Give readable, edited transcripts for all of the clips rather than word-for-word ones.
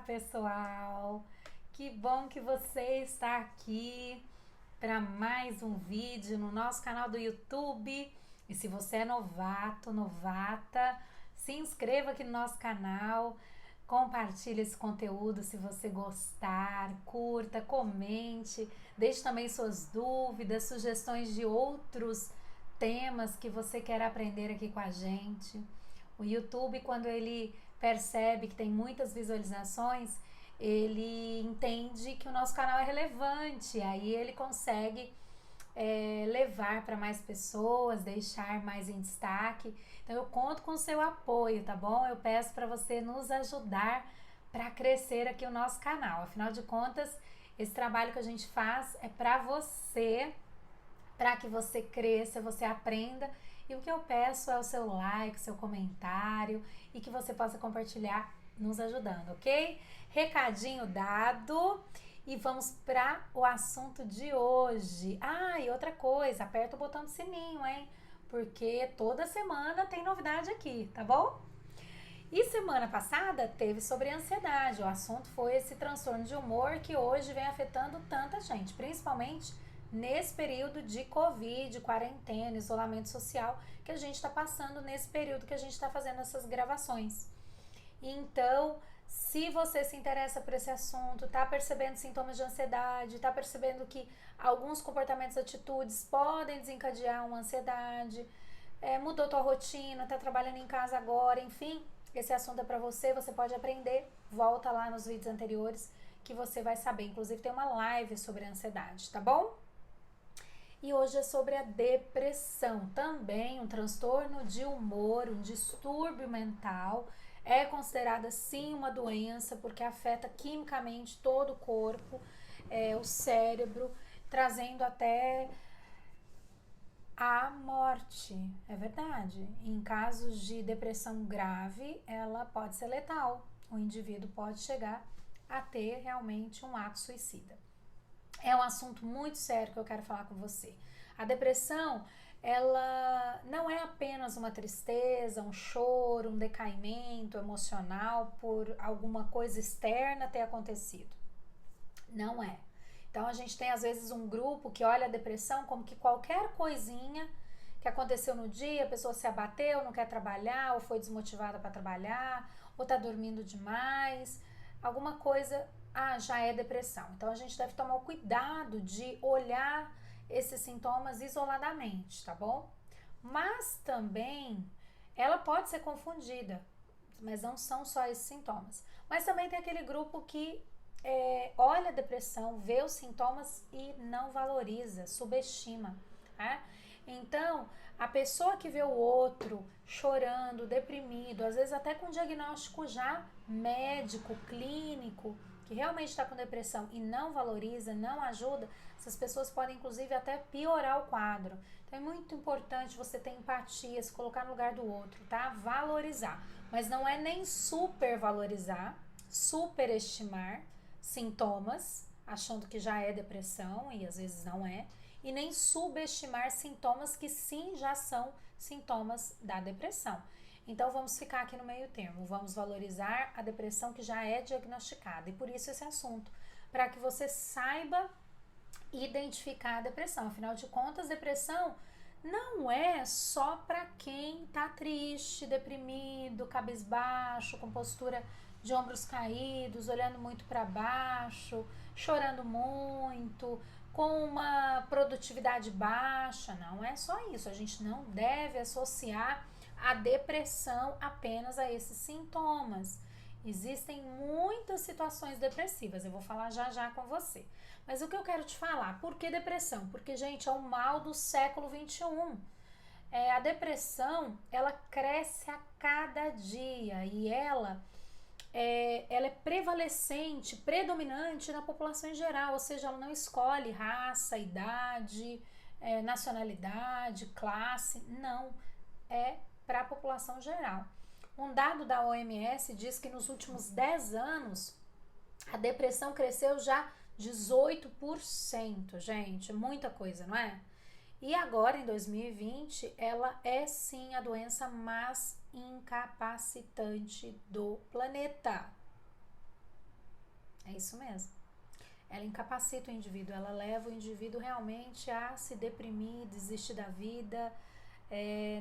pessoal! Que bom que você está aqui para mais um vídeo no nosso canal do YouTube. E se você é novato, novata, se inscreva aqui no nosso canal, compartilhe esse conteúdo se você gostar, curta, comente, deixe também suas dúvidas, sugestões de outros temas que você quer aprender aqui com a gente. O YouTube, quando ele percebe que tem muitas visualizações, ele entende que o nosso canal é relevante, aí ele consegue levar para mais pessoas, deixar mais em destaque. Então eu conto com o seu apoio, tá bom? Eu peço para você nos ajudar para crescer aqui o nosso canal. Afinal de contas, esse trabalho que a gente faz é para você, para que você cresça, você aprenda. E o que eu peço é o seu like, o seu comentário e que você possa compartilhar nos ajudando, ok? Recadinho dado e vamos para o assunto de hoje. Ah, e outra coisa, aperta o botão do sininho, hein? Porque toda semana tem novidade aqui, tá bom? E semana passada teve sobre ansiedade. O assunto foi esse transtorno de humor que hoje vem afetando tanta gente, principalmente nesse período de Covid, quarentena, isolamento social que a gente está passando nesse período que a gente está fazendo essas gravações. Então, se você se interessa por esse assunto, está percebendo sintomas de ansiedade, está percebendo que alguns comportamentos, atitudes podem desencadear uma ansiedade, mudou tua rotina, está trabalhando em casa agora, enfim, esse assunto é para você, você pode aprender, volta lá nos vídeos anteriores que você vai saber. Inclusive tem uma live sobre ansiedade, tá bom? E hoje é sobre a depressão, também um transtorno de humor, um distúrbio mental. É considerada sim uma doença porque afeta quimicamente todo o corpo, o cérebro, trazendo até a morte. É verdade. Em casos de depressão grave, ela pode ser letal. O indivíduo pode chegar a ter realmente um ato suicida. É um assunto muito sério que eu quero falar com você. A depressão, ela não é apenas uma tristeza, um choro, um decaimento emocional por alguma coisa externa ter acontecido. Não é. Então a gente tem às vezes um grupo que olha a depressão como que qualquer coisinha que aconteceu no dia, a pessoa se abateu, não quer trabalhar, ou foi desmotivada para trabalhar, ou tá dormindo demais, alguma coisa, já é depressão. Então a gente deve tomar o cuidado de olhar esses sintomas isoladamente, tá bom? Mas também ela pode ser confundida, mas não são só esses sintomas. Mas também tem aquele grupo que olha a depressão, vê os sintomas e não valoriza, subestima, né? Então, a pessoa que vê o outro chorando, deprimido, às vezes até com diagnóstico já médico, clínico, que realmente está com depressão e não valoriza, não ajuda, essas pessoas podem inclusive até piorar o quadro. Então é muito importante você ter empatia, se colocar no lugar do outro, tá? Valorizar, mas não é nem supervalorizar, superestimar sintomas, achando que já é depressão e às vezes não é, e nem subestimar sintomas que sim já são sintomas da depressão. Então vamos ficar aqui no meio termo, vamos valorizar a depressão que já é diagnosticada e por isso esse assunto, para que você saiba identificar a depressão. Afinal de contas, depressão não é só para quem tá triste, deprimido, cabisbaixo, com postura de ombros caídos, olhando muito para baixo, chorando muito, com uma produtividade baixa. Não é só isso. A gente não deve associar a depressão apenas a esses sintomas. Existem muitas situações depressivas, eu vou falar já já com você. Mas o que eu quero te falar, por que depressão? Porque, gente, é o mal do século XXI. A depressão, ela cresce a cada dia e ela é prevalecente, predominante na população em geral, ou seja, ela não escolhe raça, idade, nacionalidade, classe, não, é para a população geral. Um dado da OMS diz que nos últimos 10 anos a depressão cresceu já 18%, gente, muita coisa, não é? E agora, em 2020, ela é sim a doença mais incapacitante do planeta. É isso mesmo. Ela incapacita o indivíduo, ela leva o indivíduo realmente a se deprimir, desistir da vida,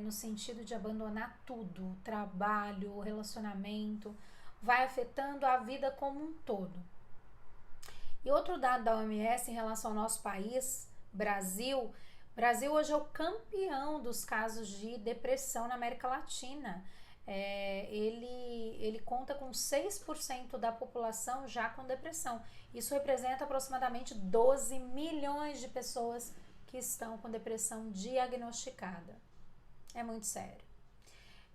no sentido de abandonar tudo, trabalho, relacionamento, vai afetando a vida como um todo. E outro dado da OMS em relação ao nosso país, Brasil hoje é o campeão dos casos de depressão na América Latina. Ele conta com 6% da população já com depressão. Isso representa aproximadamente 12 milhões de pessoas que estão com depressão diagnosticada. É muito sério.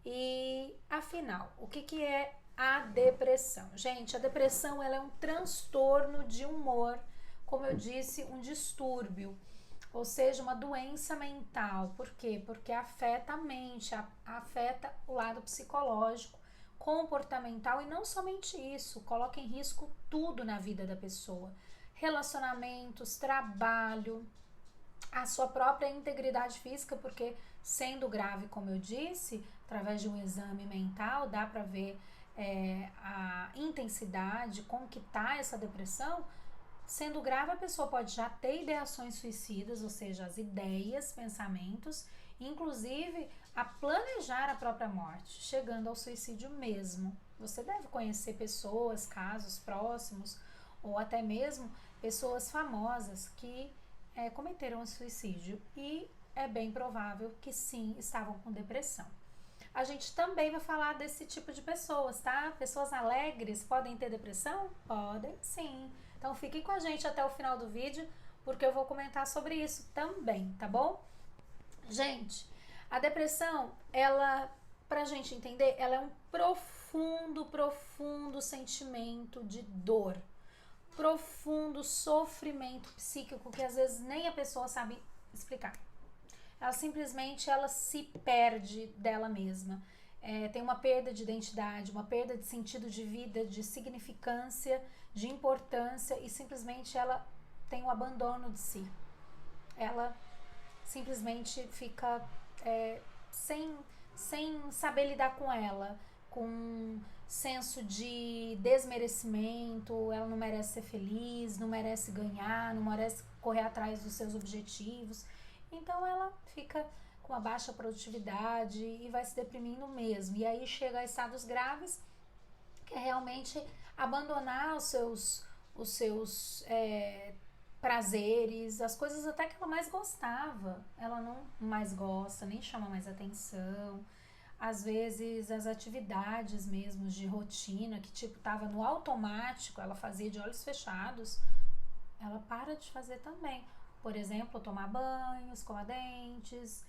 E, afinal, o que é a depressão? Gente, a depressão ela é um transtorno de humor, como eu disse, um distúrbio, ou seja, uma doença mental. Por quê? Porque afeta a mente, afeta o lado psicológico, comportamental, e não somente isso, coloca em risco tudo na vida da pessoa. Relacionamentos, trabalho, a sua própria integridade física, porque sendo grave, como eu disse, através de um exame mental, dá para ver a intensidade, como que tá essa depressão. Sendo grave, a pessoa pode já ter ideações suicidas, ou seja, as ideias, pensamentos, inclusive a planejar a própria morte, chegando ao suicídio mesmo. Você deve conhecer pessoas, casos próximos, ou até mesmo pessoas famosas que cometeram suicídio, e é bem provável que sim, estavam com depressão. A gente também vai falar desse tipo de pessoas, tá? Pessoas alegres podem ter depressão? Podem, sim. Então fiquem com a gente até o final do vídeo, porque eu vou comentar sobre isso também, tá bom? Gente, a depressão, ela, pra gente entender, ela é um profundo sentimento de dor, profundo sofrimento psíquico que às vezes nem a pessoa sabe explicar. Ela simplesmente se perde dela mesma. Tem uma perda de identidade, uma perda de sentido de vida, de significância, de importância, e simplesmente ela tem o abandono de si. Ela simplesmente fica sem saber lidar com ela, com senso de desmerecimento. Ela não merece ser feliz, não merece ganhar, não merece correr atrás dos seus objetivos. Então ela fica com uma baixa produtividade e vai se deprimindo mesmo. E aí chega a estados graves, que é realmente abandonar os seus prazeres, as coisas até que ela mais gostava. Ela não mais gosta, nem chama mais atenção. Às vezes as atividades mesmo de rotina, que tipo tava no automático, ela fazia de olhos fechados, ela para de fazer também. Por exemplo, tomar banho, escovar dentes,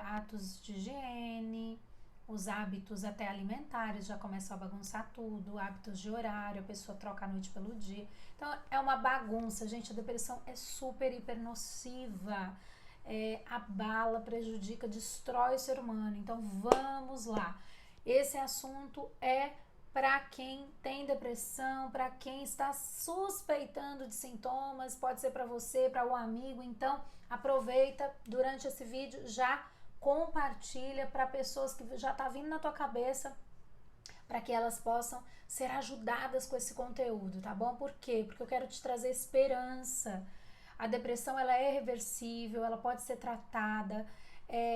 atos de higiene, os hábitos até alimentares já começam a bagunçar tudo, hábitos de horário, a pessoa troca a noite pelo dia. Então é uma bagunça, gente. A depressão é super, hiper nociva, abala, prejudica, destrói o ser humano. Então vamos lá. Esse assunto é para quem tem depressão, para quem está suspeitando de sintomas, pode ser para você, para um amigo. Então aproveita durante esse vídeo, já compartilha para pessoas que já tá vindo na tua cabeça, para que elas possam ser ajudadas com esse conteúdo, tá bom? Por quê? Porque eu quero te trazer esperança. A depressão, ela é reversível, ela pode ser tratada.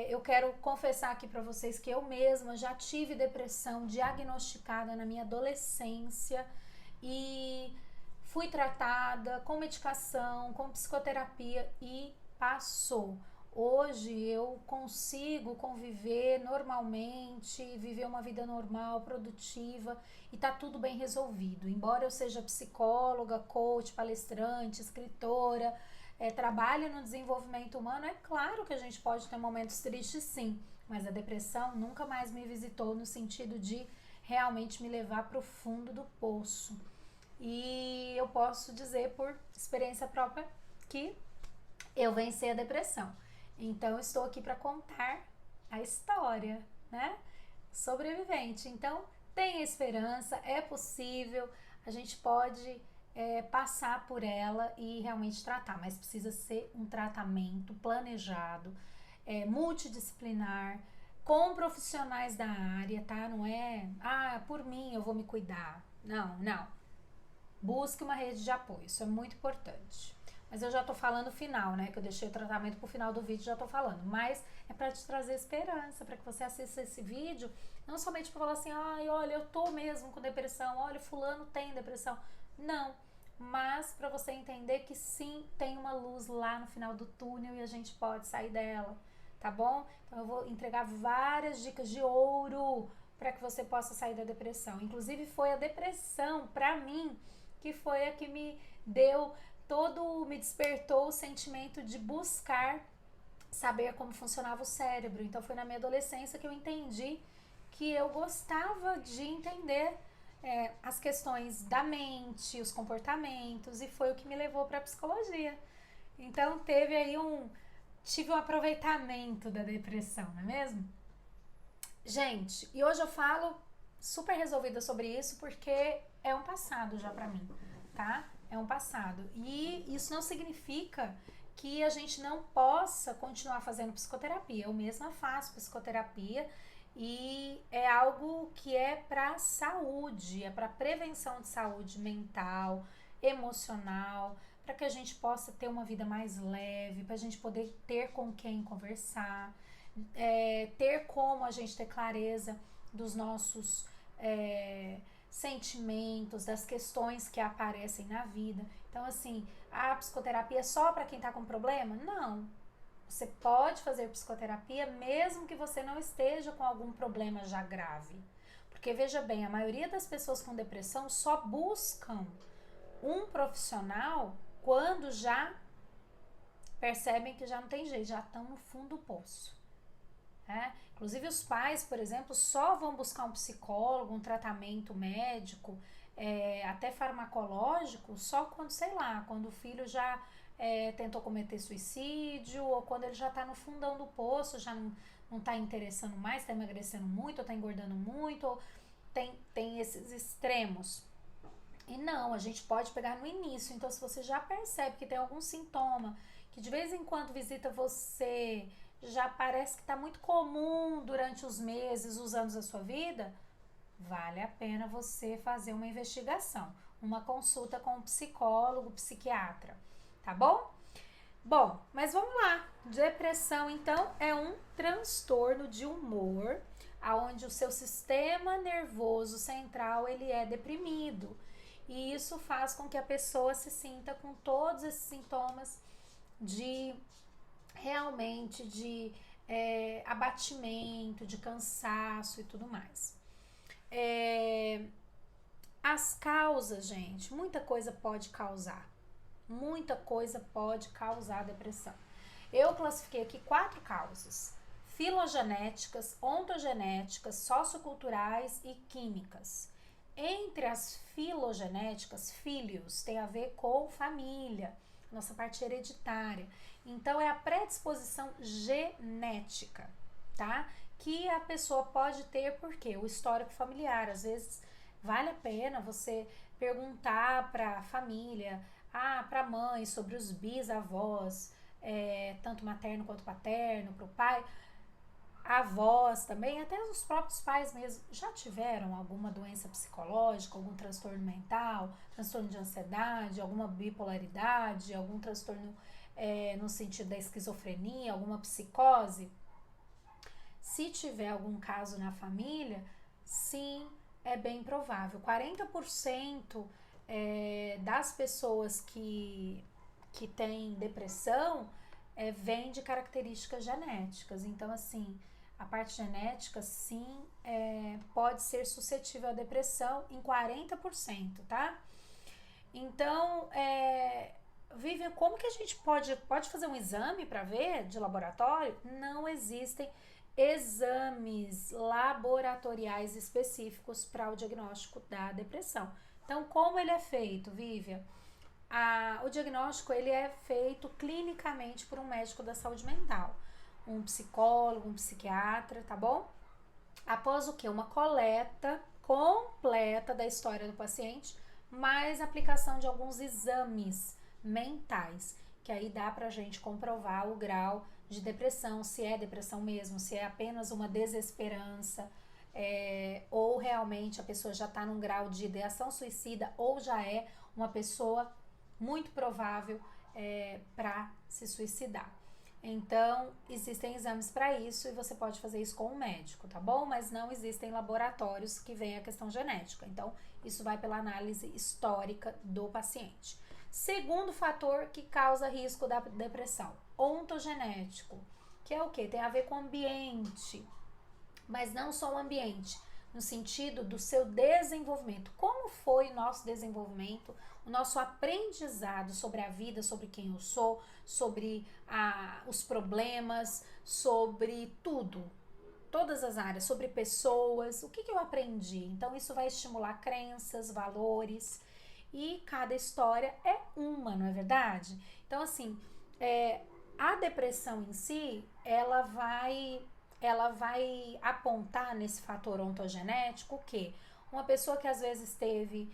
Eu quero confessar aqui para vocês que eu mesma já tive depressão diagnosticada na minha adolescência e fui tratada com medicação, com psicoterapia e passou. Hoje eu consigo conviver normalmente, viver uma vida normal, produtiva, e tá tudo bem resolvido. Embora eu seja psicóloga, coach, palestrante, escritora, trabalhe no desenvolvimento humano, é claro que a gente pode ter momentos tristes, sim, mas a depressão nunca mais me visitou no sentido de realmente me levar para o fundo do poço. E eu posso dizer por experiência própria que eu venci a depressão. Então, eu estou aqui para contar a história, né? Sobrevivente. Então, tenha esperança, é possível, a gente pode passar por ela e realmente tratar, mas precisa ser um tratamento planejado, multidisciplinar, com profissionais da área, tá? Não é, por mim eu vou me cuidar. Não. busque uma rede de apoio, isso é muito importante. Mas eu já tô falando o final, né? Que eu deixei o tratamento pro final do vídeo, já tô falando. Mas é para te trazer esperança, para que você assista esse vídeo, não somente para falar assim, ai, olha, eu tô mesmo com depressão, olha, fulano tem depressão. Não, mas para você entender que sim, tem uma luz lá no final do túnel e a gente pode sair dela, tá bom? Então eu vou entregar várias dicas de ouro para que você possa sair da depressão. Inclusive foi a depressão, para mim, que foi a que me deu me despertou o sentimento de buscar saber como funcionava o cérebro. Então foi na minha adolescência que eu entendi que eu gostava de entender as questões da mente, os comportamentos, e foi o que me levou para a psicologia. Então tive um aproveitamento da depressão, não é mesmo? Gente, e hoje eu falo super resolvida sobre isso porque é um passado já para mim, tá? É um passado. E isso não significa que a gente não possa continuar fazendo psicoterapia. Eu mesma faço psicoterapia e é algo que é para saúde, é para prevenção de saúde mental, emocional, para que a gente possa ter uma vida mais leve, para a gente poder ter com quem conversar, ter como a gente ter clareza dos nossos sentimentos, das questões que aparecem na vida. Então, assim, a psicoterapia é só para quem está com problema? Não. Você pode fazer psicoterapia mesmo que você não esteja com algum problema já grave. Porque, veja bem, a maioria das pessoas com depressão só buscam um profissional quando já percebem que já não tem jeito, já estão no fundo do poço. Inclusive os pais, por exemplo, só vão buscar um psicólogo, um tratamento médico, até farmacológico, só quando, sei lá, quando o filho já tentou cometer suicídio, ou quando ele já está no fundão do poço, já não está interessando mais, está emagrecendo muito, ou está engordando muito, ou tem esses extremos. E não, a gente pode pegar no início. Então, se você já percebe que tem algum sintoma, que de vez em quando visita você, já parece que está muito comum durante os meses, os anos da sua vida, vale a pena você fazer uma investigação, uma consulta com um psicólogo, psiquiatra, tá bom? Bom, mas vamos lá. Depressão, então, é um transtorno de humor, onde o seu sistema nervoso central ele é deprimido. E isso faz com que a pessoa se sinta com todos esses sintomas de realmente de abatimento, de cansaço e tudo mais. As causas, gente, muita coisa pode causar depressão. Eu classifiquei aqui 4 causas: filogenéticas, ontogenéticas, socioculturais e químicas. Entre as filogenéticas, filhos tem a ver com família, nossa parte hereditária. Então é a predisposição genética, tá? Que a pessoa pode ter, porque o histórico familiar, às vezes vale a pena você perguntar para a família, para a mãe, sobre os bisavós, tanto materno quanto paterno, para o pai, avós também, até os próprios pais mesmo, já tiveram alguma doença psicológica, algum transtorno mental, transtorno de ansiedade, alguma bipolaridade, algum transtorno no sentido da esquizofrenia, alguma psicose? Se tiver algum caso na família, sim, é bem provável. 40% das pessoas que têm depressão vem de características genéticas. Então, assim, a parte genética, sim, pode ser suscetível à depressão em 40%, tá? Então, Vivian, como que a gente pode fazer um exame para ver de laboratório? Não existem exames laboratoriais específicos para o diagnóstico da depressão. Então, como ele é feito, Vivian? O diagnóstico ele é feito clinicamente por um médico da saúde mental, um psicólogo, um psiquiatra, tá bom? Após o que? Uma coleta completa da história do paciente, mais aplicação de alguns exames mentais, que aí dá pra gente comprovar o grau de depressão, se é depressão mesmo, se é apenas uma desesperança, ou realmente a pessoa já está num grau de ideação suicida, ou já é uma pessoa muito provável para se suicidar. Então, existem exames para isso e você pode fazer isso com um médico, tá bom? Mas não existem laboratórios que veem a questão genética. Então, isso vai pela análise histórica do paciente. Segundo fator que causa risco da depressão, ontogenético, que é o quê? Tem a ver com o ambiente, mas não só o ambiente, no sentido do seu desenvolvimento. Como foi o nosso desenvolvimento, o nosso aprendizado sobre a vida, sobre quem eu sou, sobre os problemas, sobre tudo, todas as áreas, sobre pessoas, o que eu aprendi. Então, isso vai estimular crenças, valores, e cada história é uma, não é verdade? Então, assim, a depressão em si, ela vai apontar nesse fator ontogenético o quê? Uma pessoa que às vezes teve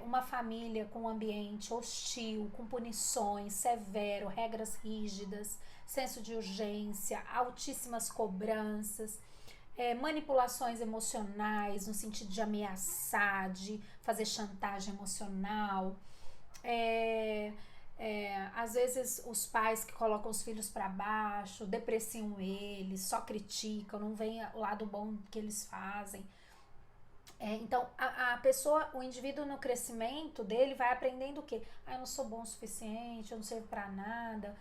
uma família com um ambiente hostil, com punições severo, regras rígidas, senso de urgência, altíssimas cobranças, manipulações emocionais no sentido de ameaçar, de fazer chantagem emocional, às vezes os pais que colocam os filhos para baixo, depreciam eles, só criticam, não veem o lado bom que eles fazem. Então, a pessoa, o indivíduo no crescimento dele vai aprendendo o quê? Eu não sou bom o suficiente, eu não servo para nada,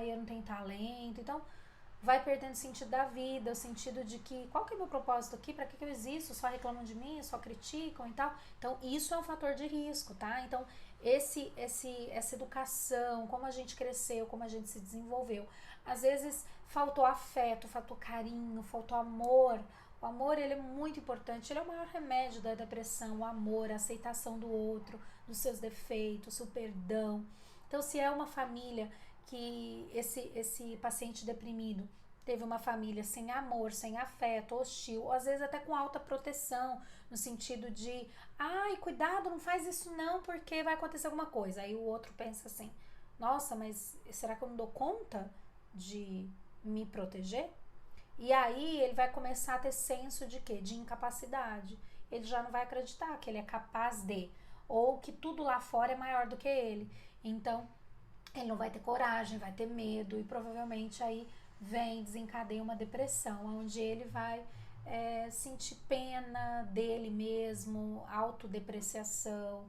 eu não tenho talento. Então, vai perdendo o sentido da vida, o sentido de que qual que é o meu propósito aqui, para que eu existo, só reclamam de mim, só criticam e tal. Então, isso é um fator de risco, tá? Então, essa educação, como a gente cresceu, como a gente se desenvolveu. Às vezes, faltou afeto, faltou carinho, faltou amor. O amor, ele é muito importante, ele é o maior remédio da depressão, o amor, a aceitação do outro, dos seus defeitos, o perdão. Então, se é uma família que esse paciente deprimido teve uma família sem amor, sem afeto, hostil, ou às vezes até com alta proteção, no sentido de, cuidado, não faz isso não, porque vai acontecer alguma coisa. Aí o outro pensa assim, nossa, mas será que eu não dou conta de me proteger? E aí ele vai começar a ter senso de quê? De incapacidade. Ele já não vai acreditar que ele é capaz de, ou que tudo lá fora é maior do que ele. Então, ele não vai ter coragem, vai ter medo e provavelmente aí desencadeia uma depressão, onde ele vai sentir pena dele mesmo, autodepreciação,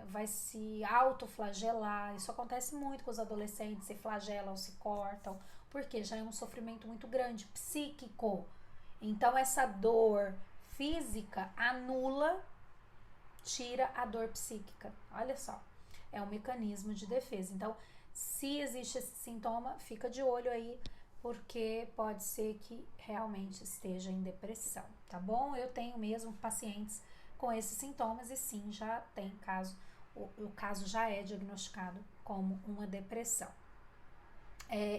vai se autoflagelar. Isso acontece muito com os adolescentes, se flagelam, se cortam, porque já é um sofrimento muito grande, psíquico. Então essa dor física anula, tira a dor psíquica. Olha só, é um mecanismo de defesa. Então, se existe esse sintoma, fica de olho aí, porque pode ser que realmente esteja em depressão, tá bom? Eu tenho mesmo pacientes com esses sintomas e sim, já tem caso, o caso já é diagnosticado como uma depressão.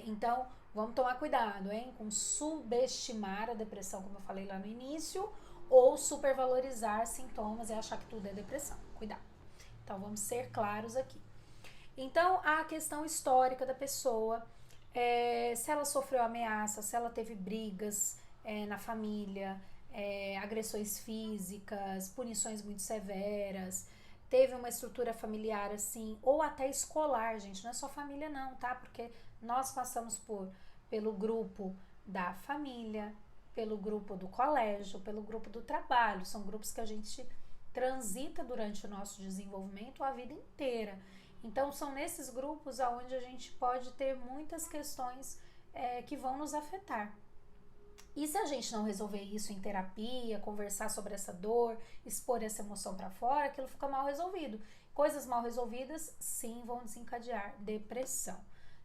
Então, vamos tomar cuidado, hein, com subestimar a depressão, como eu falei lá no início, ou supervalorizar sintomas e achar que tudo é depressão. Cuidado. Então, vamos ser claros aqui. Então, a questão histórica da pessoa, se ela sofreu ameaça, se ela teve brigas na família, agressões físicas, punições muito severas, teve uma estrutura familiar assim, ou até escolar, gente, não é só família não, tá? Porque nós passamos pelo grupo da família, pelo grupo do colégio, pelo grupo do trabalho, são grupos que a gente transita durante o nosso desenvolvimento a vida inteira. Então, são nesses grupos onde a gente pode ter muitas questões que vão nos afetar. E se a gente não resolver isso em terapia, conversar sobre essa dor, expor essa emoção para fora, aquilo fica mal resolvido. Coisas mal resolvidas, sim, vão desencadear depressão,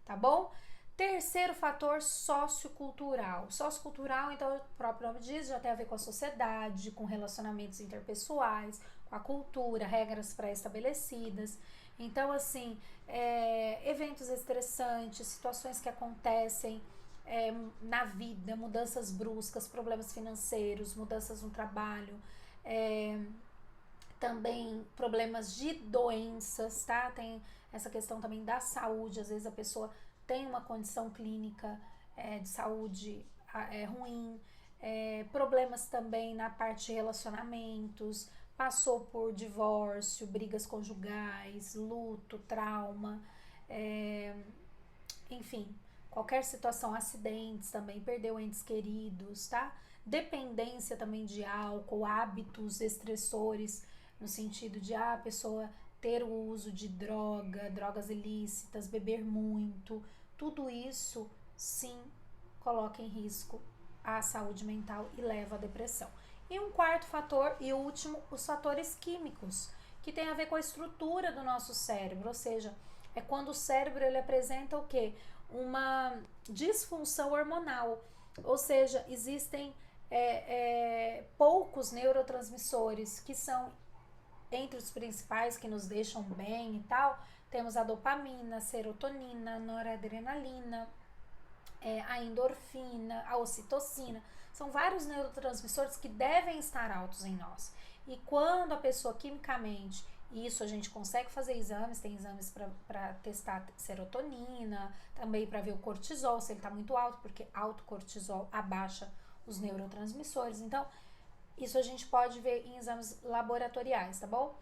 tá bom? Terceiro fator, sociocultural. Sociocultural, então, o próprio nome diz, já tem a ver com a sociedade, com relacionamentos interpessoais, com a cultura, regras pré-estabelecidas. Então, assim, eventos estressantes, situações que acontecem na vida, mudanças bruscas, problemas financeiros, mudanças no trabalho, também problemas de doenças, tá? Tem essa questão também da saúde, às vezes a pessoa tem uma condição clínica de saúde ruim, problemas também na parte de relacionamentos, passou por divórcio, brigas conjugais, luto, trauma, enfim, qualquer situação, acidentes também, perdeu entes queridos, tá? Dependência também de álcool, hábitos estressores, no sentido de a pessoa ter o uso de drogas ilícitas, beber muito, tudo isso sim coloca em risco a saúde mental e leva à depressão. E um quarto fator e último, os fatores químicos, que tem a ver com a estrutura do nosso cérebro, ou seja, é quando o cérebro ele apresenta o quê? Uma disfunção hormonal, ou seja, existem poucos neurotransmissores que são entre os principais que nos deixam bem e tal. Temos a dopamina, a serotonina, a noradrenalina, a endorfina, a ocitocina. São vários neurotransmissores que devem estar altos em nós. E quando a pessoa quimicamente, isso a gente consegue fazer exames, tem exames para testar serotonina, também para ver o cortisol, se ele está muito alto, porque alto cortisol abaixa os neurotransmissores. Então, isso a gente pode ver em exames laboratoriais, tá bom?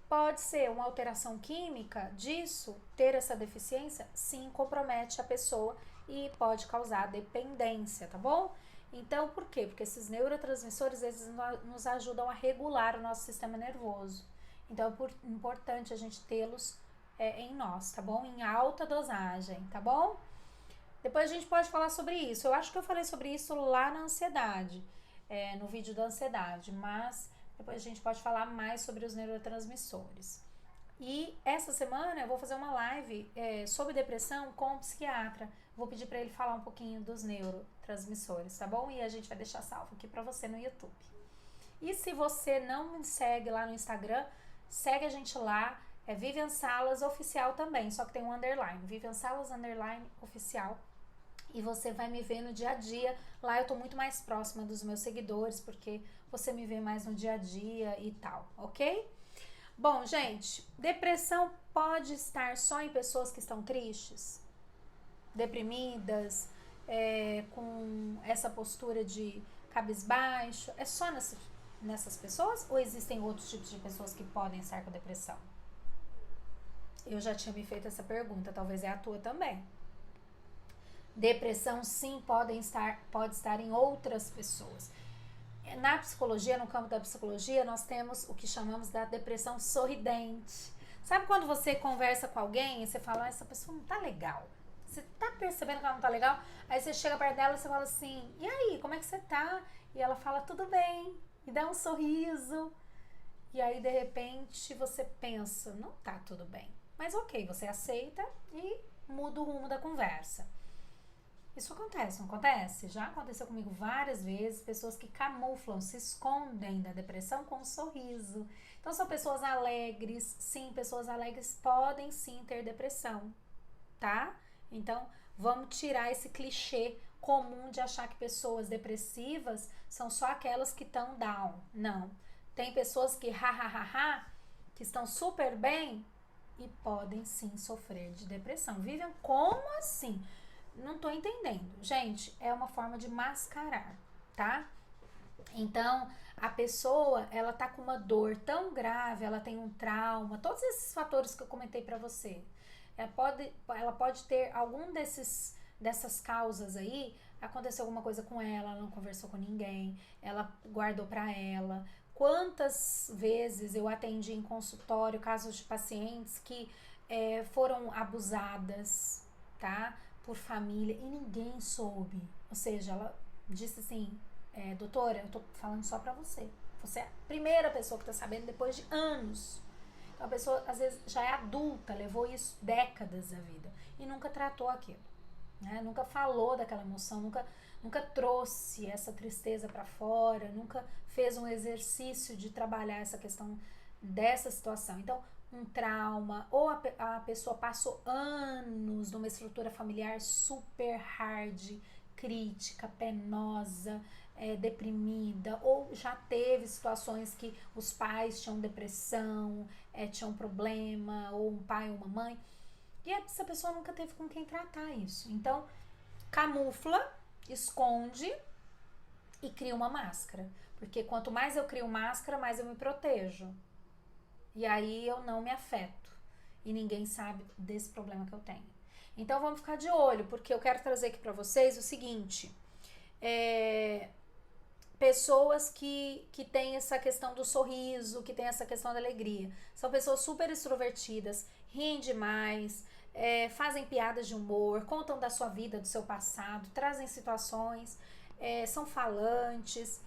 Pode ser uma alteração química disso, ter essa deficiência, sim, compromete a pessoa e pode causar dependência, tá bom? Então, por quê? Porque esses neurotransmissores, eles nos ajudam a regular o nosso sistema nervoso. Então, é importante a gente tê-los em nós, tá bom? Em alta dosagem, tá bom? Depois a gente pode falar sobre isso. Eu acho que eu falei sobre isso lá na ansiedade, no vídeo da ansiedade, mas depois a gente pode falar mais sobre os neurotransmissores. E essa semana eu vou fazer uma live sobre depressão com um psiquiatra. Vou pedir para ele falar um pouquinho dos neurotransmissores, tá bom? E a gente vai deixar salvo aqui para você no YouTube. E se você não me segue lá no Instagram, segue a gente lá. É Vivian Salas Oficial também, só que tem um underline. Vivian Salas underline Oficial. E você vai me ver no dia a dia. Lá eu tô muito mais próxima dos meus seguidores, porque você me vê mais no dia a dia e tal, ok? Bom, gente, depressão pode estar só em pessoas que estão tristes, deprimidas, com essa postura de cabisbaixo. É só nessas pessoas ou existem outros tipos de pessoas que podem estar com depressão? Eu já tinha me feito essa pergunta, talvez é a tua também. Depressão sim pode estar em outras pessoas. Na psicologia, no campo da psicologia, nós temos o que chamamos da depressão sorridente. Sabe quando você conversa com alguém e você fala, essa pessoa não tá legal? Você tá percebendo que ela não tá legal? Aí você chega perto dela e você fala assim, e aí, como é que você tá? E ela fala, tudo bem, e dá um sorriso. E aí, de repente, você pensa, não tá tudo bem. Mas ok, você aceita e muda o rumo da conversa. Isso acontece, não acontece? Já aconteceu comigo várias vezes, pessoas que camuflam, se escondem da depressão com um sorriso. Então, são pessoas alegres, sim, pessoas alegres podem sim ter depressão, tá? Então, vamos tirar esse clichê comum de achar que pessoas depressivas são só aquelas que estão down. Não. Tem pessoas que, que estão super bem e podem sim sofrer de depressão. Vivian, como assim? Não tô entendendo. Gente, é uma forma de mascarar, tá? Então, a pessoa, ela tá com uma dor tão grave, ela tem um trauma, todos esses fatores que eu comentei pra você. Ela pode ter algum dessas causas aí, aconteceu alguma coisa com ela não conversou com ninguém, ela guardou pra ela. Quantas vezes eu atendi em consultório casos de pacientes que foram abusadas, tá? Por família e ninguém soube. Ou seja, ela disse assim, doutora, eu tô falando só pra você. Você é a primeira pessoa que tá sabendo depois de anos. Então a pessoa às vezes já é adulta, levou isso décadas da vida e nunca tratou aquilo, né? Nunca falou daquela emoção, nunca trouxe essa tristeza pra fora, nunca fez um exercício de trabalhar essa questão dessa situação. Então, um trauma, ou a pessoa passou anos numa estrutura familiar super hard, crítica, penosa, deprimida, ou já teve situações que os pais tinham depressão, tinham problema, ou um pai ou uma mãe, e essa pessoa nunca teve com quem tratar isso. Então, camufla, esconde e crio uma máscara. Porque quanto mais eu crio máscara, mais eu me protejo. E aí eu não me afeto. E ninguém sabe desse problema que eu tenho. Então vamos ficar de olho, porque eu quero trazer aqui para vocês o seguinte. Pessoas que têm essa questão do sorriso, que têm essa questão da alegria. São pessoas super extrovertidas, riem demais, fazem piadas de humor, contam da sua vida, do seu passado, trazem situações, são falantes,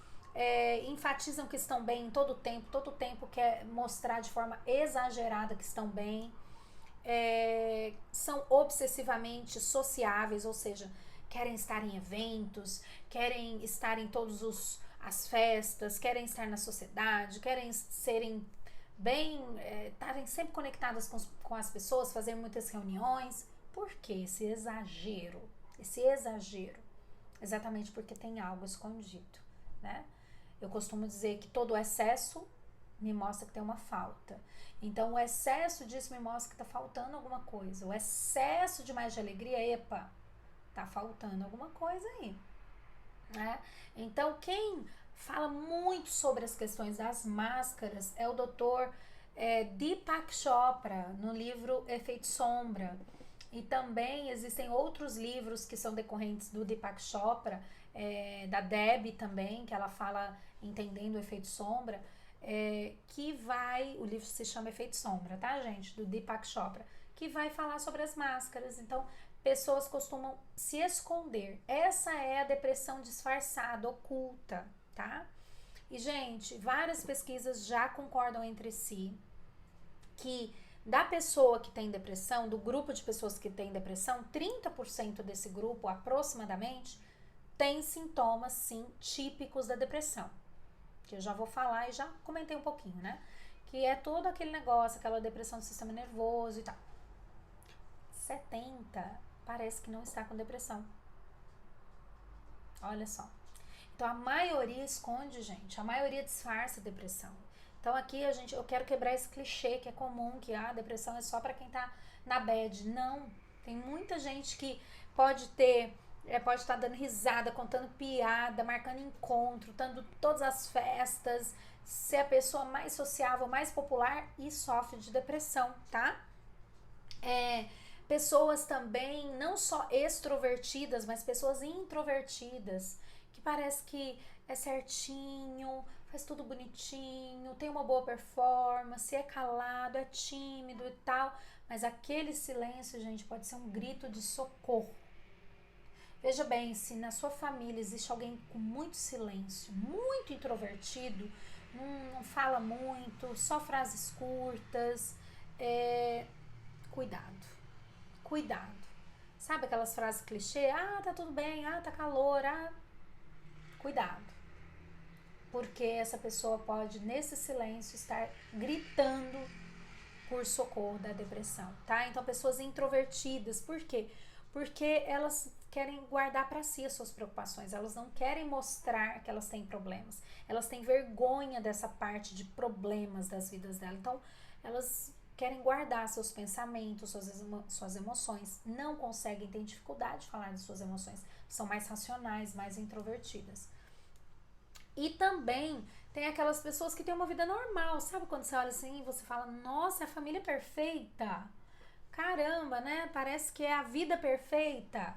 enfatizam que estão bem em todo tempo quer mostrar de forma exagerada que estão bem, são obsessivamente sociáveis, ou seja, querem estar em eventos, querem estar em todas as festas, querem estar na sociedade, querem serem bem, estarem sempre conectadas com as pessoas, fazer muitas reuniões. Por que esse exagero? Esse exagero? Exatamente porque tem algo escondido, né? Eu costumo dizer que todo excesso me mostra que tem uma falta. Então, o excesso disso me mostra que está faltando alguma coisa. O excesso de mais de alegria, epa, tá faltando alguma coisa aí, né? Então, quem fala muito sobre as questões das máscaras é o Dr. Deepak Chopra, no livro Efeito Sombra. E também existem outros livros que são decorrentes do Deepak Chopra, da Debbie também, que ela fala Entendendo o Efeito Sombra, o livro se chama Efeito Sombra, tá, gente? Do Deepak Chopra, que vai falar sobre as máscaras. Então, pessoas costumam se esconder. Essa é a depressão disfarçada, oculta, tá? E, gente, várias pesquisas já concordam entre si que da pessoa que tem depressão, do grupo de pessoas que tem depressão, 30% desse grupo, aproximadamente, tem sintomas, sim, típicos da depressão. Que eu já vou falar e já comentei um pouquinho, né? Que é todo aquele negócio, aquela depressão do sistema nervoso e tal. 70% parece que não está com depressão. Olha só. Então a maioria esconde, gente. A maioria disfarça a depressão. Então aqui eu quero quebrar esse clichê que é comum, que a depressão é só para quem tá na bad. Não. Tem muita gente que pode estar dando risada, contando piada, marcando encontro, dando todas as festas, ser a pessoa mais sociável, mais popular e sofre de depressão, tá? Pessoas também, não só extrovertidas, mas pessoas introvertidas, que parece que é certinho, faz tudo bonitinho, tem uma boa performance, é calado, é tímido e tal, mas aquele silêncio, gente, pode ser um grito de socorro. Veja bem, se na sua família existe alguém com muito silêncio, muito introvertido, não fala muito, só frases curtas, cuidado. Cuidado. Sabe aquelas frases clichê? Ah, tá tudo bem, ah, tá calor, ah. Cuidado. Porque essa pessoa pode, nesse silêncio, estar gritando por socorro da depressão, tá? Então, pessoas introvertidas, por quê? Porque elas querem guardar para si as suas preocupações, elas não querem mostrar que elas têm problemas, elas têm vergonha dessa parte de problemas das vidas dela, então elas querem guardar seus pensamentos, suas emoções, não conseguem, têm dificuldade de falar de suas emoções, são mais racionais, mais introvertidas. E também tem aquelas pessoas que têm uma vida normal, sabe quando você olha assim e você fala, nossa, a família é perfeita, caramba, né, parece que é a vida perfeita.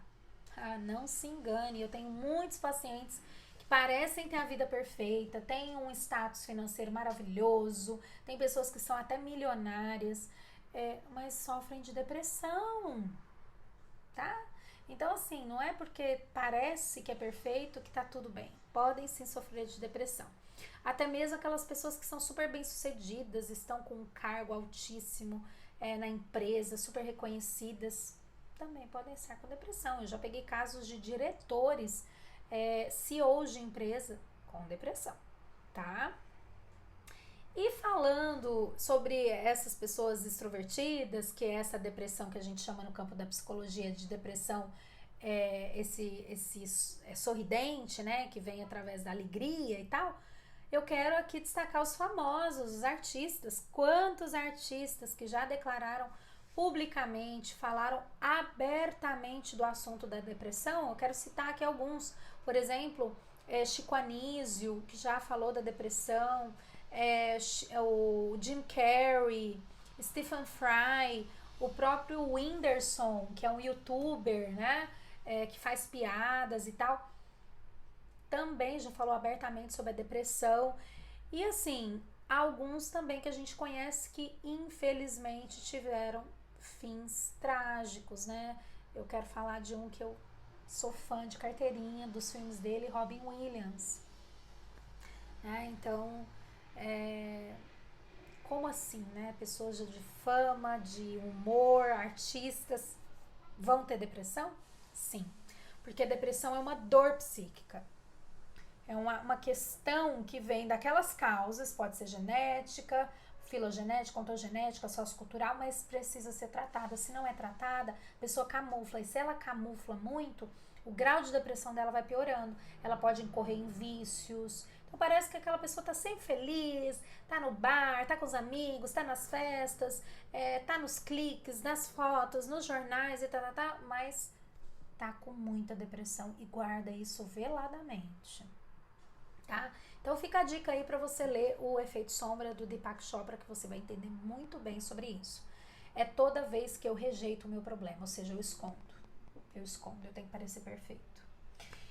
Ah, não se engane, eu tenho muitos pacientes que parecem ter a vida perfeita, têm um status financeiro maravilhoso, tem pessoas que são até milionárias, mas sofrem de depressão, tá? Então, assim, não é porque parece que é perfeito que tá tudo bem. Podem sim sofrer de depressão. Até mesmo aquelas pessoas que são super bem-sucedidas, estão com um cargo altíssimo na empresa, super reconhecidas, também podem estar com depressão. Eu já peguei casos de diretores, CEOs de empresa com depressão, tá? E falando sobre essas pessoas extrovertidas, que é essa depressão que a gente chama no campo da psicologia de depressão, esse sorridente, né, que vem através da alegria e tal, eu quero aqui destacar os famosos, os artistas. Quantos artistas que já declararam publicamente, falaram abertamente do assunto da depressão? Eu quero citar aqui alguns. Por exemplo, Chico Anísio, que já falou da depressão, o Jim Carrey, Stephen Fry, o próprio Whindersson, que é um youtuber, né? Que faz piadas e tal, também já falou abertamente sobre a depressão. E assim, alguns também que a gente conhece que infelizmente tiveram fins trágicos, né? Eu quero falar de um que eu sou fã de carteirinha dos filmes dele, Robin Williams. Então, é, como assim, né? Pessoas de fama, de humor, artistas vão ter depressão? Sim, porque a depressão é uma dor psíquica. É uma questão que vem daquelas causas, pode ser genética, filogenética, ontogenética, sociocultural, mas precisa ser tratada. Se não é tratada, a pessoa camufla. E se ela camufla muito, o grau de depressão dela vai piorando. Ela pode incorrer em vícios. Então parece que aquela pessoa tá sempre feliz, tá no bar, tá com os amigos, tá nas festas, tá nos cliques, nas fotos, nos jornais e mas tá com muita depressão e guarda isso veladamente. Tá? Então fica a dica aí para você ler o Efeito Sombra do Deepak Chopra, que você vai entender muito bem sobre isso. É toda vez que eu rejeito o meu problema, ou seja, eu escondo, eu tenho que parecer perfeito.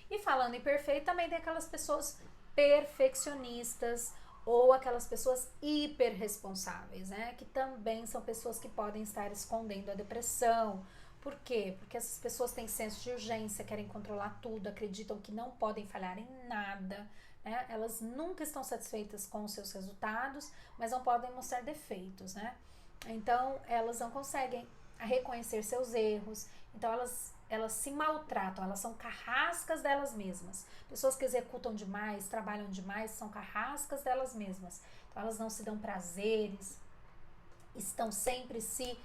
E falando em perfeito, também tem aquelas pessoas perfeccionistas ou aquelas pessoas hiperresponsáveis, né? Que também são pessoas que podem estar escondendo a depressão. Por quê? Porque essas pessoas têm senso de urgência, querem controlar tudo, acreditam que não podem falhar em nada, né? Elas nunca estão satisfeitas com os seus resultados, mas não podem mostrar defeitos, né? Então, elas não conseguem reconhecer seus erros, então elas se maltratam, elas são carrascas delas mesmas. Pessoas que executam demais, trabalham demais, são carrascas delas mesmas. Então, elas não se dão prazeres, estão sempre se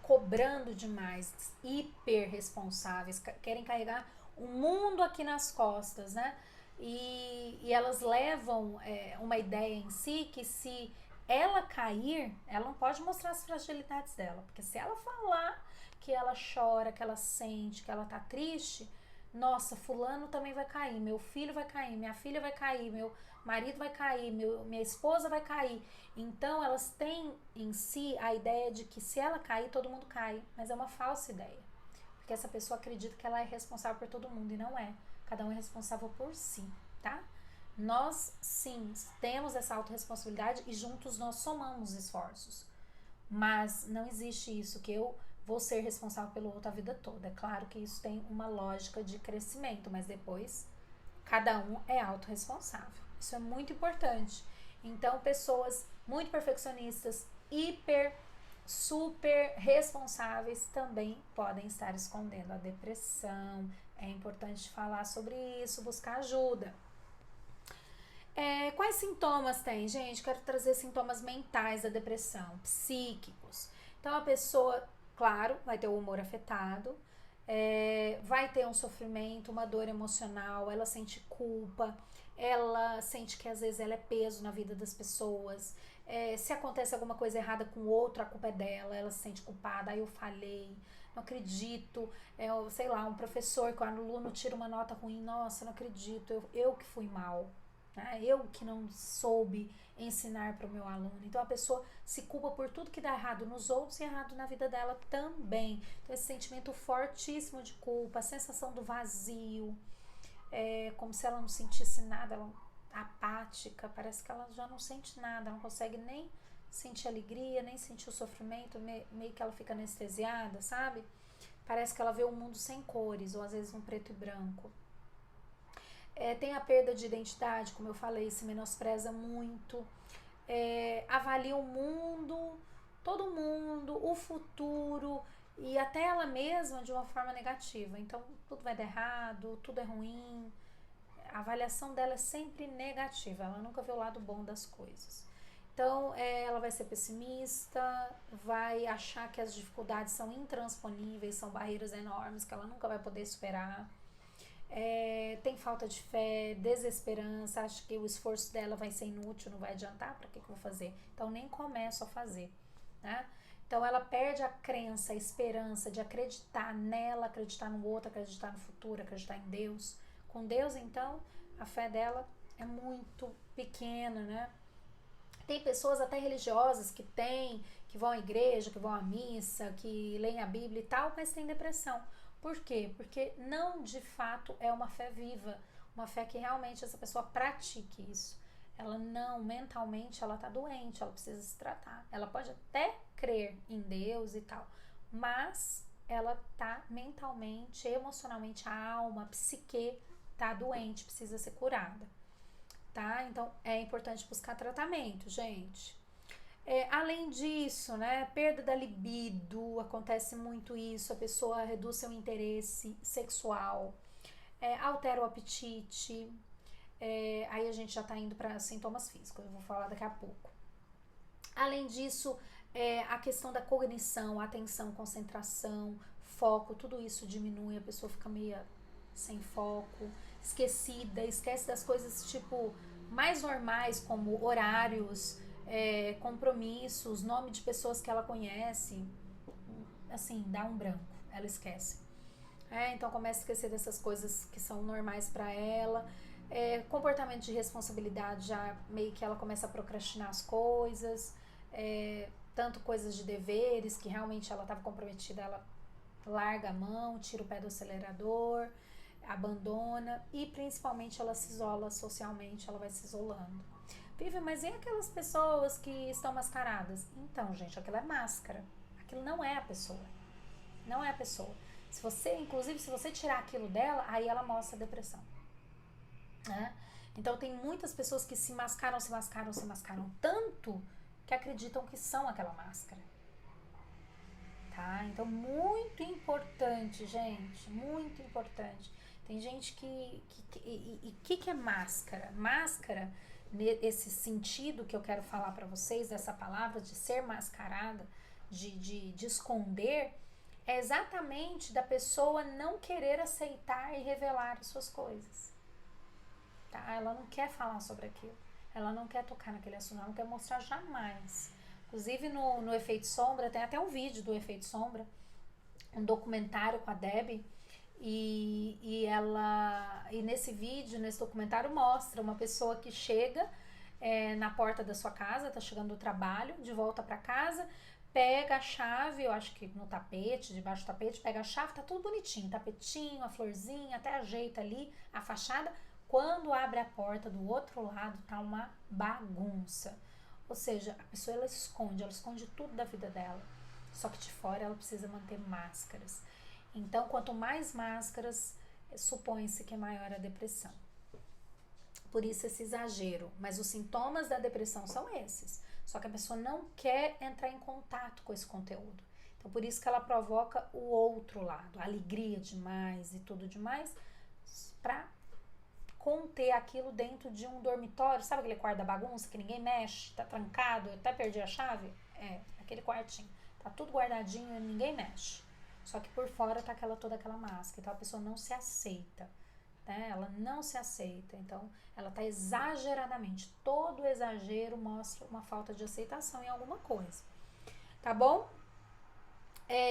cobrando demais, hiper responsáveis, querem carregar o mundo aqui nas costas, né? E elas levam uma ideia em si que se ela cair, ela não pode mostrar as fragilidades dela, porque se ela falar que ela chora, que ela sente, que ela tá triste, nossa, fulano também vai cair, meu filho vai cair, minha filha vai cair, meu marido vai cair, minha esposa vai cair. Então elas têm em si a ideia de que se ela cair, todo mundo cai, mas é uma falsa ideia, porque essa pessoa acredita que ela é responsável por todo mundo e não é. Cada um é responsável por si, tá? Nós, sim, temos essa autorresponsabilidade e juntos nós somamos esforços. Mas não existe isso que eu vou ser responsável pelo outro a vida toda. É claro que isso tem uma lógica de crescimento, mas depois cada um é autorresponsável. Isso é muito importante. Então, pessoas muito perfeccionistas, super responsáveis também podem estar escondendo a depressão. É importante falar sobre isso, buscar ajuda. Quais sintomas tem, gente? Quero trazer sintomas mentais da depressão, psíquicos. Então, a pessoa, claro, vai ter o humor afetado, vai ter um sofrimento, uma dor emocional, ela sente culpa, ela sente que às vezes ela é peso na vida das pessoas. Se acontece alguma coisa errada com o outro, a culpa é dela, ela se sente culpada, aí eu falhei, não acredito, sei lá, um professor que o aluno tira uma nota ruim, nossa, não acredito, eu que fui mal. Eu que não soube ensinar para o meu aluno. Então a pessoa se culpa por tudo que dá errado nos outros e errado na vida dela também. Então esse sentimento fortíssimo de culpa, a sensação do vazio, como se ela não sentisse nada, ela apática, parece que ela já não sente nada, não consegue nem sentir alegria, nem sentir o sofrimento, meio que ela fica anestesiada, sabe? Parece que ela vê o mundo sem cores, ou às vezes um preto e branco. Tem a perda de identidade, como eu falei, se menospreza muito, avalia o mundo, todo mundo, o futuro e até ela mesma de uma forma negativa. Então tudo vai dar errado, tudo é ruim. A avaliação dela é sempre negativa, ela nunca vê o lado bom das coisas. Então ela vai ser pessimista, vai achar que as dificuldades são intransponíveis, são barreiras enormes que ela nunca vai poder superar. Tem falta de fé, desesperança, acha que o esforço dela vai ser inútil, não vai adiantar, para que eu vou fazer? Então nem começo a fazer, né? Então ela perde a crença, a esperança de acreditar nela, acreditar no outro, acreditar no futuro, acreditar em Deus. com Deus, então a fé dela é muito pequena, né? Tem pessoas até religiosas que vão à igreja, que vão à missa, que leem a Bíblia e tal, mas tem depressão. Por quê? Porque não de fato é uma fé viva, uma fé que realmente essa pessoa pratique isso. Ela não, mentalmente, ela tá doente, ela precisa se tratar. Ela pode até crer em Deus e tal, mas ela tá mentalmente, emocionalmente, a alma, a psique tá doente, precisa ser curada, tá? Então é importante buscar tratamento, gente. Além disso, né, perda da libido, acontece muito isso, a pessoa reduz seu interesse sexual, altera o apetite, aí a gente já tá indo para sintomas físicos, eu vou falar daqui a pouco. Além disso, a questão da cognição, atenção, concentração, foco, tudo isso diminui, a pessoa fica meio sem foco, esquecida, esquece das coisas tipo mais normais, como horários, compromissos, nome de pessoas que ela conhece, assim, dá um branco, ela esquece. Então começa a esquecer dessas coisas que são normais para ela. Comportamento de responsabilidade, já meio que ela começa a procrastinar as coisas, tanto coisas de deveres que realmente ela estava comprometida, ela larga a mão, tira o pé do acelerador, abandona, e principalmente ela se isola socialmente, ela vai se isolando. Vivi, mas e aquelas pessoas que estão mascaradas? Então, gente, aquilo é máscara, aquilo não é a pessoa, não é a pessoa. Se você tirar aquilo dela, aí ela mostra a depressão, né? Então tem muitas pessoas que se mascaram tanto que acreditam que são aquela máscara, tá? Então muito importante, gente, muito importante. Tem gente que é máscara? Máscara, nesse sentido que eu quero falar para vocês, dessa palavra de ser mascarada, de esconder, é exatamente da pessoa não querer aceitar e revelar as suas coisas, tá? Ela não quer falar sobre aquilo, ela não quer tocar naquele assunto, ela não quer mostrar jamais. Inclusive no Efeito Sombra, tem até um vídeo do Efeito Sombra, um documentário com a Debbie, e nesse vídeo, nesse documentário, mostra uma pessoa que chega na porta da sua casa, tá chegando do trabalho, de volta para casa, pega a chave, eu acho que no tapete, debaixo do tapete, pega a chave, tá tudo bonitinho, tapetinho, a florzinha, até ajeita ali a fachada. Quando abre a porta do outro lado, tá uma bagunça. Ou seja, a pessoa ela esconde tudo da vida dela. Só que de fora ela precisa manter máscaras. Então, quanto mais máscaras, supõe-se que é maior a depressão. Por isso esse exagero. Mas os sintomas da depressão são esses. Só que a pessoa não quer entrar em contato com esse conteúdo. Então, por isso que ela provoca o outro lado. Alegria demais e tudo demais, pra conter aquilo dentro de um dormitório. Sabe aquele quarto da bagunça que ninguém mexe, tá trancado, eu até perdi a chave? Aquele quartinho. Tá tudo guardadinho e ninguém mexe. Só que por fora tá toda aquela máscara. Então a pessoa não se aceita, né? Ela não se aceita. Então ela tá exageradamente. Todo exagero mostra uma falta de aceitação em alguma coisa. Tá bom?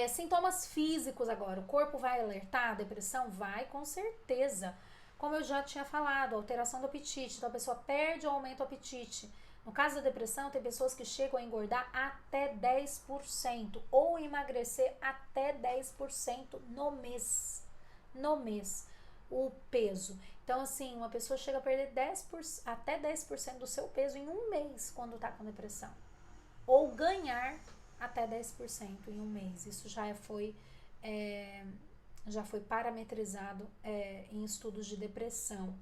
Sintomas físicos agora. O corpo vai alertar a depressão? Vai, com certeza. Como eu já tinha falado, alteração do apetite. Então a pessoa perde ou aumenta o apetite. No caso da depressão, tem pessoas que chegam a engordar até 10% ou emagrecer até 10% no mês. No mês, o peso. Então, assim, uma pessoa chega a perder até 10% do seu peso em um mês quando tá com depressão. Ou ganhar até 10% em um mês. Isso já foi parametrizado em estudos de depressão.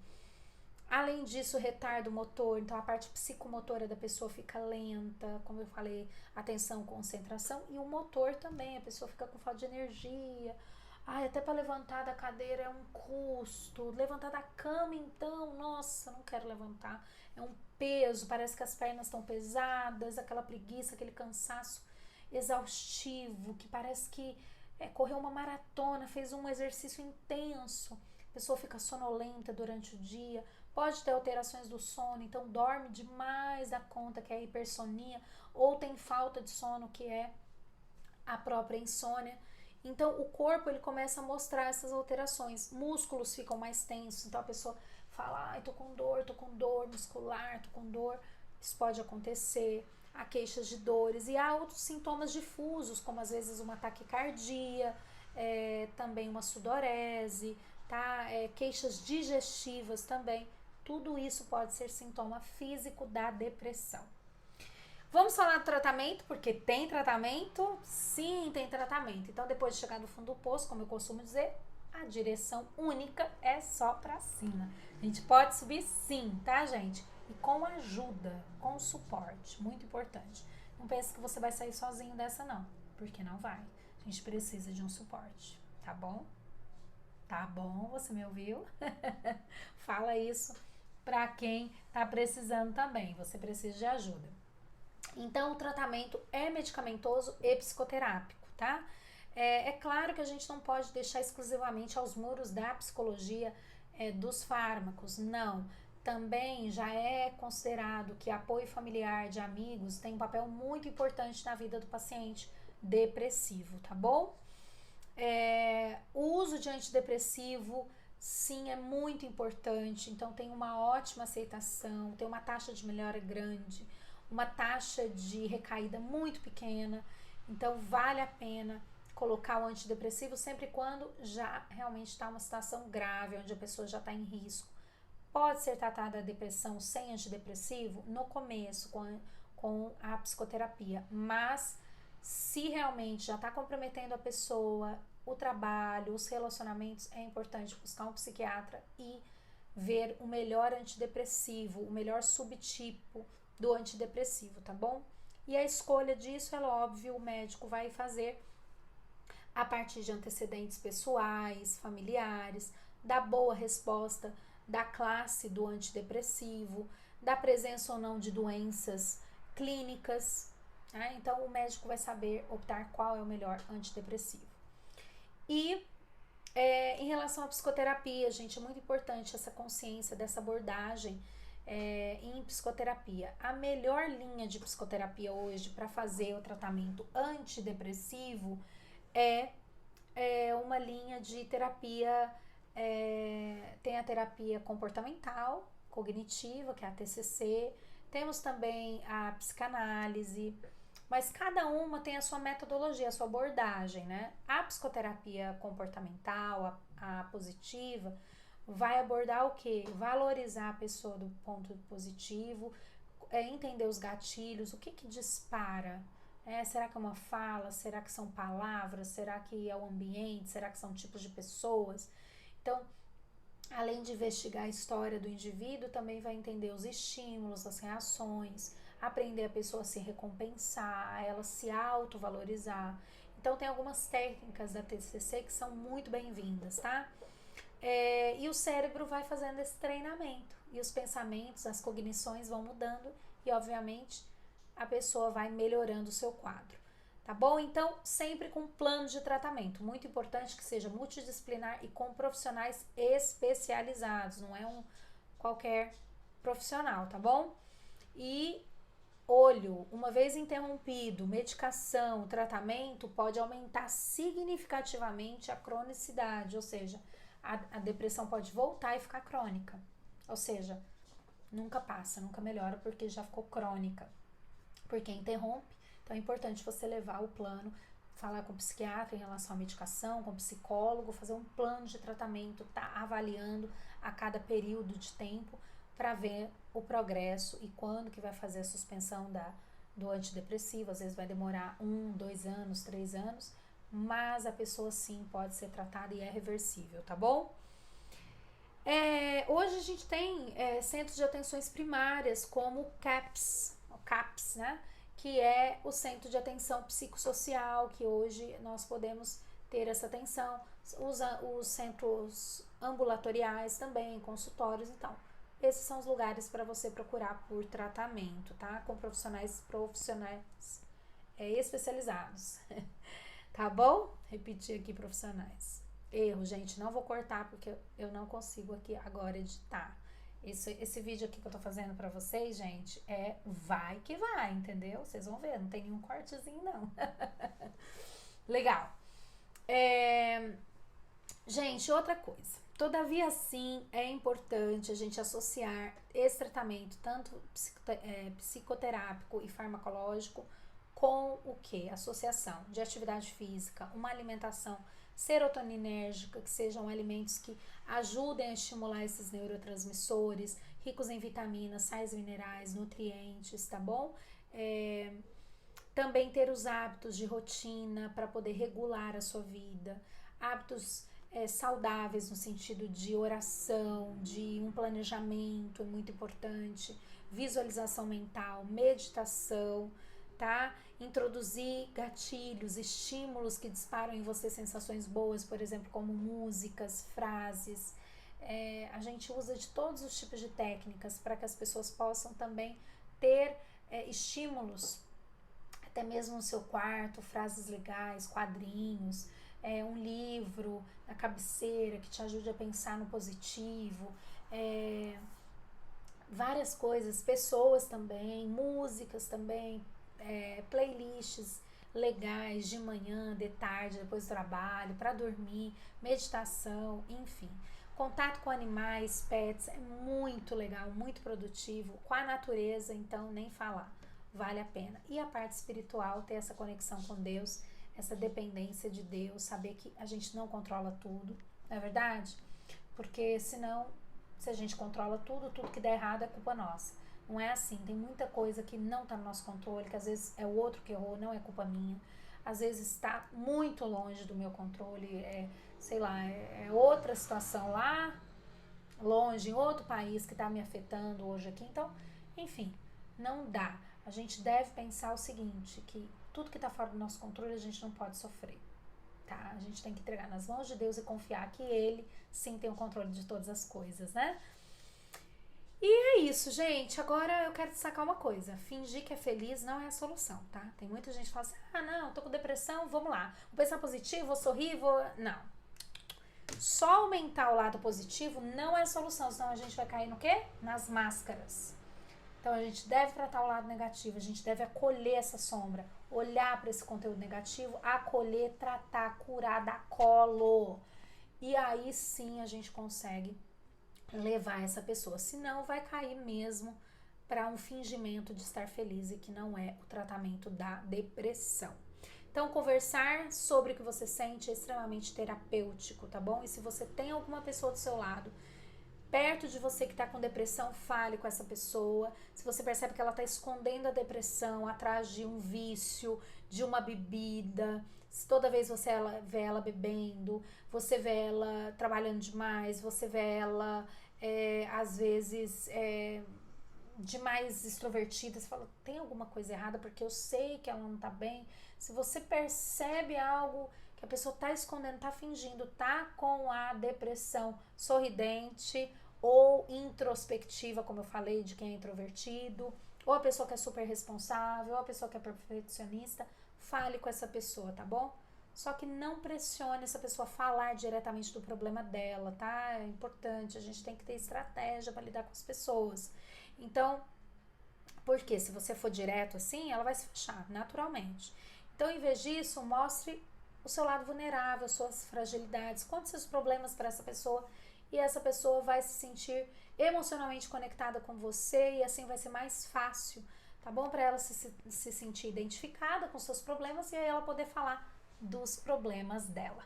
Além disso, retardo motor, então a parte psicomotora da pessoa fica lenta, como eu falei, atenção, concentração, e o motor também, a pessoa fica com falta de energia. Até para levantar da cadeira é um custo, levantar da cama então, nossa, não quero levantar, é um peso, parece que as pernas estão pesadas, aquela preguiça, aquele cansaço exaustivo, que parece que correu uma maratona, fez um exercício intenso, a pessoa fica sonolenta durante o dia, pode ter alterações do sono, então dorme demais da conta, que é a hipersonia, ou tem falta de sono, que é a própria insônia. Então, o corpo, ele começa a mostrar essas alterações. Músculos ficam mais tensos, então a pessoa fala, ai, tô com dor muscular, tô com dor. Isso pode acontecer. Há queixas de dores e há outros sintomas difusos, como às vezes uma taquicardia, também uma sudorese, tá? Queixas digestivas também. Tudo isso pode ser sintoma físico da depressão. Vamos falar do tratamento, porque tem tratamento? Sim, tem tratamento. Então, depois de chegar no fundo do poço, como eu costumo dizer, a direção única é só pra cima. A gente pode subir sim, tá, gente? E com ajuda, com suporte, muito importante. Não pense que você vai sair sozinho dessa, não, porque não vai. A gente precisa de um suporte, tá bom? Tá bom, você me ouviu? Fala isso pra quem tá precisando também. Você precisa de ajuda. Então, o tratamento é medicamentoso e psicoterápico, tá? É claro que a gente não pode deixar exclusivamente aos muros da psicologia dos fármacos, não. Também já é considerado que apoio familiar de amigos tem um papel muito importante na vida do paciente depressivo, tá bom? O uso de antidepressivo, sim, é muito importante, então tem uma ótima aceitação, tem uma taxa de melhora grande, uma taxa de recaída muito pequena, então vale a pena colocar o antidepressivo sempre quando já realmente está uma situação grave, onde a pessoa já está em risco. Pode ser tratada a depressão sem antidepressivo no começo, com a psicoterapia, mas se realmente já está comprometendo a pessoa, o trabalho, os relacionamentos, é importante buscar um psiquiatra e ver o melhor antidepressivo, o melhor subtipo do antidepressivo, tá bom? E a escolha disso, é óbvio, o médico vai fazer a partir de antecedentes pessoais, familiares, da boa resposta da classe do antidepressivo, da presença ou não de doenças clínicas. Né? Então, o médico vai saber optar qual é o melhor antidepressivo. E em relação à psicoterapia, gente, é muito importante essa consciência dessa abordagem em psicoterapia. A melhor linha de psicoterapia hoje para fazer o tratamento antidepressivo é uma linha de terapia, tem a terapia comportamental, cognitiva, que é a TCC, temos também a psicanálise, mas cada uma tem a sua metodologia, a sua abordagem, né? A psicoterapia comportamental, a positiva, vai abordar o quê? Valorizar a pessoa do ponto positivo, entender os gatilhos, o que dispara. Será que é uma fala? Será que são palavras? Será que é o ambiente? Será que são tipos de pessoas? Então, além de investigar a história do indivíduo, também vai entender os estímulos, as reações, aprender a pessoa a se recompensar, a ela se autovalorizar. Então, tem algumas técnicas da TCC que são muito bem-vindas, tá? E o cérebro vai fazendo esse treinamento. E os pensamentos, as cognições vão mudando e, obviamente, a pessoa vai melhorando o seu quadro. Tá bom? Então, sempre com plano de tratamento. Muito importante que seja multidisciplinar e com profissionais especializados. Não é um qualquer profissional, tá bom? E olho, uma vez interrompido, medicação, tratamento, pode aumentar significativamente a cronicidade, ou seja, a depressão pode voltar e ficar crônica. Ou seja, nunca passa, nunca melhora porque já ficou crônica. Porque interrompe, então é importante você levar o plano, falar com o psiquiatra em relação à medicação, com o psicólogo, fazer um plano de tratamento, tá avaliando a cada período de tempo para ver o progresso e quando que vai fazer a suspensão do antidepressivo. Às vezes vai demorar 1, 2 anos, 3 anos, mas a pessoa sim pode ser tratada e é reversível, tá bom? Hoje a gente tem centros de atenções primárias como o CAPS, né? Que é o Centro de Atenção Psicossocial, que hoje nós podemos ter essa atenção. Os centros ambulatoriais também, consultórios, então. Esses são os lugares para você procurar por tratamento, tá? Com profissionais especializados. Tá bom? Repetir aqui, profissionais. Erro, gente, não vou cortar porque eu não consigo aqui agora editar. Esse vídeo aqui que eu tô fazendo pra vocês, gente, vai que vai, entendeu? Vocês vão ver, não tem nenhum cortezinho, não. Legal. Gente, outra coisa. Todavia, sim, é importante a gente associar esse tratamento, tanto psicoterápico e farmacológico, com o que? Associação de atividade física, uma alimentação serotoninérgica, que sejam alimentos que ajudem a estimular esses neurotransmissores, ricos em vitaminas, sais minerais, nutrientes, tá bom? Também ter os hábitos de rotina para poder regular a sua vida, hábitos saudáveis no sentido de oração, de um planejamento é muito importante, visualização mental, meditação, tá? Introduzir gatilhos, estímulos que disparam em você sensações boas, por exemplo, como músicas, frases. A gente usa de todos os tipos de técnicas para que as pessoas possam também ter estímulos, até mesmo no seu quarto, frases legais, quadrinhos, um livro na cabeceira que te ajude a pensar no positivo, várias coisas, pessoas também, músicas também, playlists legais de manhã, de tarde, depois do trabalho, para dormir, meditação, enfim. Contato com animais, pets, é muito legal, muito produtivo, com a natureza, então nem falar, vale a pena. E a parte espiritual, ter essa conexão com Deus, essa dependência de Deus, saber que a gente não controla tudo, não é verdade? Porque senão, se a gente controla tudo, tudo que der errado é culpa nossa. Não é assim, tem muita coisa que não está no nosso controle, que às vezes é o outro que errou, não é culpa minha. Às vezes está muito longe do meu controle, sei lá, é outra situação lá, longe, em outro país que está me afetando hoje aqui. Então, enfim, não dá. A gente deve pensar o seguinte, que tudo que está fora do nosso controle a gente não pode sofrer, tá? A gente tem que entregar nas mãos de Deus e confiar que Ele sim tem o controle de todas as coisas, né? E é isso, gente. Agora eu quero destacar uma coisa. Fingir que é feliz não é a solução, tá? Tem muita gente que fala assim, não, tô com depressão, vamos lá. Vou pensar positivo, vou sorrir, vou... Não. Só aumentar o lado positivo não é a solução, senão a gente vai cair no quê? Nas máscaras. Então a gente deve tratar o lado negativo, a gente deve acolher essa sombra, olhar para esse conteúdo negativo, acolher, tratar, curar, dar colo. E aí sim a gente consegue levar essa pessoa, senão vai cair mesmo para um fingimento de estar feliz e que não é o tratamento da depressão. Então, conversar sobre o que você sente é extremamente terapêutico, tá bom? E se você tem alguma pessoa do seu lado, perto de você que está com depressão, fale com essa pessoa. Se você percebe que ela está escondendo a depressão atrás de um vício, de uma bebida, se toda vez você vê ela bebendo, você vê ela trabalhando demais, você vê ela, às vezes, demais extrovertida, você fala, tem alguma coisa errada, porque eu sei que ela não tá bem. Se você percebe algo que a pessoa tá escondendo, tá fingindo, tá com a depressão sorridente ou introspectiva, como eu falei, de quem é introvertido, ou a pessoa que é super responsável, ou a pessoa que é perfeccionista, fale com essa pessoa, tá bom? Só que não pressione essa pessoa a falar diretamente do problema dela, tá? É importante, a gente tem que ter estratégia para lidar com as pessoas. Então, porque se você for direto assim, ela vai se fechar naturalmente. Então, em vez disso, mostre o seu lado vulnerável, suas fragilidades, conte seus problemas para essa pessoa e essa pessoa vai se sentir emocionalmente conectada com você e assim vai ser mais fácil, tá bom? Para ela se sentir identificada com seus problemas e aí ela poder falar dos problemas dela,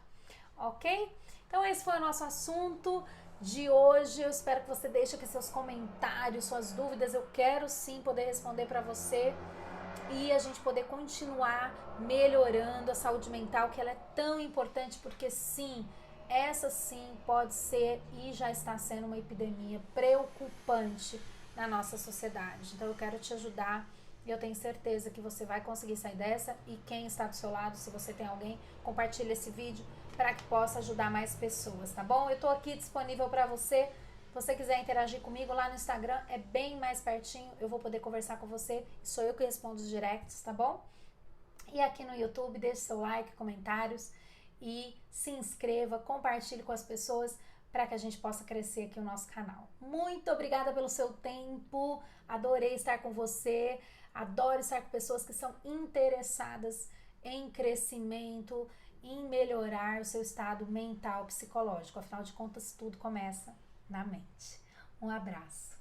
ok? Então, esse foi o nosso assunto de hoje. Eu espero que você deixe aqui seus comentários, suas dúvidas. Eu quero sim poder responder para você e a gente poder continuar melhorando a saúde mental, que ela é tão importante, porque sim, essa sim pode ser e já está sendo uma epidemia preocupante na nossa sociedade. Então eu quero te ajudar e eu tenho certeza que você vai conseguir sair dessa. E quem está do seu lado, se você tem alguém, compartilha esse vídeo para que possa ajudar mais pessoas, tá bom? Eu tô aqui disponível para você. Se você quiser interagir comigo lá no Instagram, é bem mais pertinho, eu vou poder conversar com você, sou eu que respondo os directs, tá bom? E aqui no YouTube, deixe seu like, comentários e se inscreva, compartilhe com as pessoas para que a gente possa crescer aqui o nosso canal. Muito obrigada pelo seu tempo, adorei estar com você, adoro estar com pessoas que são interessadas em crescimento, em melhorar o seu estado mental, psicológico. Afinal de contas, tudo começa na mente. Um abraço.